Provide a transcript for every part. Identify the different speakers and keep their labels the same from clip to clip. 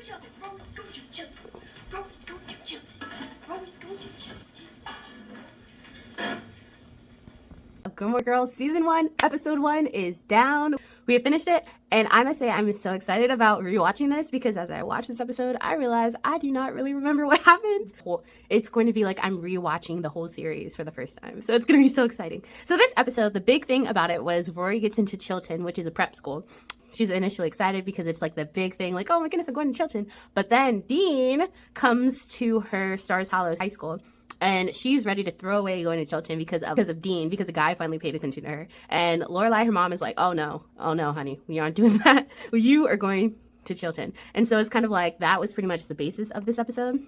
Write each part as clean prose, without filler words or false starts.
Speaker 1: Chilton. Rory's going to Chilton. Rory's going to Chilton. Rory's going to Chilton.
Speaker 2: Gilmore Girls season 1 episode 1 is down. We have finished it, and I must say I'm so excited about rewatching this because as I watch this episode I realize I do not really remember what happened. It's going to be like I'm rewatching the whole series for the first time, so it's going to be so exciting. So this episode, the big thing about it was Rory gets into Chilton, which is a prep school. She's initially excited because it's like the big thing, like, oh my goodness, I'm going to Chilton. But then Dean comes to her Stars Hollow high school, and she's ready to throw away going to Chilton because of Dean, because a guy finally paid attention to her. And Lorelai, her mom, is like, oh no, honey, we aren't doing that. You are going to Chilton. And so it's kind of like that was pretty much the basis of this episode.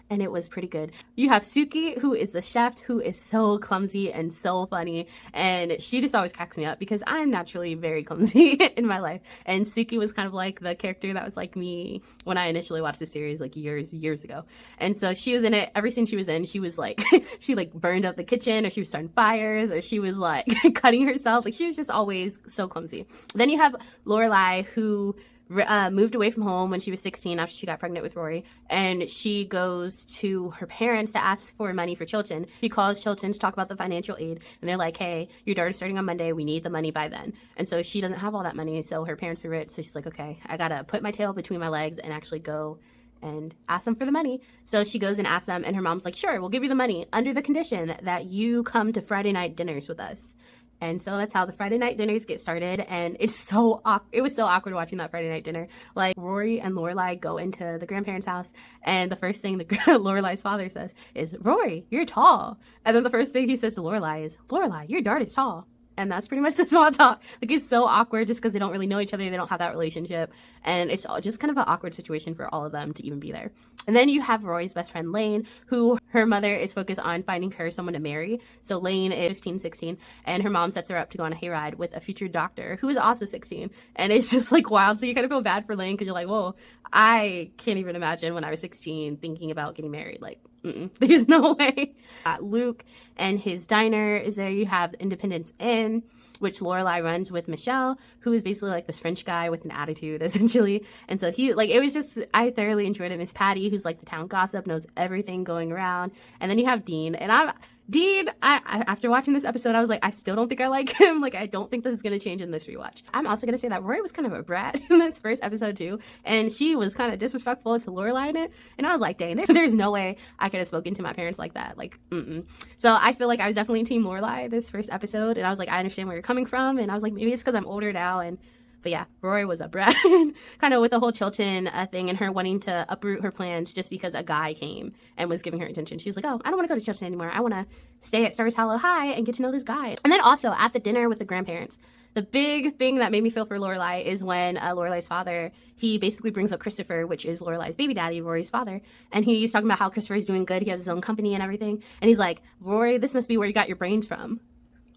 Speaker 2: And it was pretty good. You have Suki, who is the chef, who is so clumsy and so funny. And she just always cracks me up because I'm naturally very clumsy in my life. And Suki was kind of like the character that was like me when I initially watched the series like years ago. And so she was in it. Every scene she was in, she was like, she like burned up the kitchen, or she was starting fires, or she was like cutting herself. Like she was just always so clumsy. Then you have Lorelai, who moved away from home when she was 16 after she got pregnant with Rory, and she goes to her parents to ask for money for Chilton. She calls Chilton to talk about the financial aid, and they're like, hey, your daughter's starting on Monday, we need the money by then. And so she doesn't have all that money, so her parents are rich, so she's like, okay, I gotta put my tail between my legs and actually go and ask them for the money. So she goes and asks them, and her mom's like, sure, we'll give you the money under the condition that you come to Friday night dinners with us. And so that's how the Friday night dinners get started. And it was so awkward watching that Friday night dinner. Like Rory and Lorelai go into the grandparents' house, and the first thing Lorelai's father says is, Rory, you're tall. And then the first thing he says to Lorelai is, Lorelai, your daughter's tall. And that's pretty much the small talk. Like, it's so awkward just because they don't really know each other. They don't have that relationship. And it's just kind of an awkward situation for all of them to even be there. And then you have Rory's best friend, Lane, who her mother is focused on finding her someone to marry. So Lane is 15, 16, and her mom sets her up to go on a hayride with a future doctor who is also 16. And it's just like wild. So you kind of feel bad for Lane because you're like, whoa, I can't even imagine when I was 16 thinking about getting married. Like, there's no way. Luke and his diner is there. You have Independence Inn, which Lorelai runs with Michelle, who is basically like this French guy with an attitude, essentially. And so he, like, it was just, I thoroughly enjoyed it. Miss Patty, who's like the town gossip, knows everything going around. And then you have Dean, and Dean, after watching this episode, I was like, I still don't think I like him. Like, I don't think this is going to change in this rewatch. I'm also going to say that Rory was kind of a brat in this first episode too. And she was kind of disrespectful to Lorelai in it. And I was like, dang, there's no way I could have spoken to my parents like that. Like, So I feel like I was definitely team Lorelai this first episode. And I was like, I understand where you're coming from. And I was like, maybe it's because I'm older now. But yeah, Rory was a brat, kind of with the whole Chilton thing and her wanting to uproot her plans just because a guy came and was giving her attention. She was like, oh, I don't want to go to Chilton anymore. I want to stay at Stars Hollow High and get to know this guy. And then also at the dinner with the grandparents, the big thing that made me feel for Lorelai is when Lorelai's father, he basically brings up Christopher, which is Lorelai's baby daddy, Rory's father. And he's talking about how Christopher's doing good. He has his own company and everything. And he's like, Rory, this must be where you got your brains from.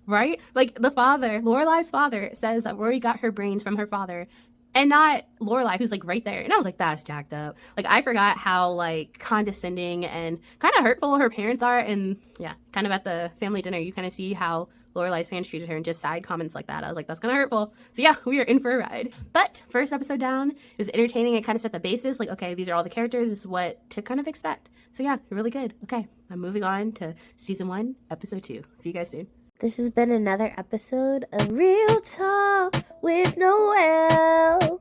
Speaker 2: Right? Like the father, Lorelai's father, says that Rory got her brains from her father and not Lorelai, who's like right there. And I was like, that's jacked up. Like, I forgot how like condescending and kind of hurtful her parents are. And yeah, kind of at the family dinner, you kind of see how Lorelai's parents treated her and just side comments like that. I was like, that's kind of hurtful. So yeah, we are in for a ride. But first episode down, it was entertaining. It kind of set the basis. Like, okay, these are all the characters. This is what to kind of expect. So yeah, really good. Okay, I'm moving on to season 1, episode 2. See you guys soon.
Speaker 3: This has been another episode of Real Talk with Noelle.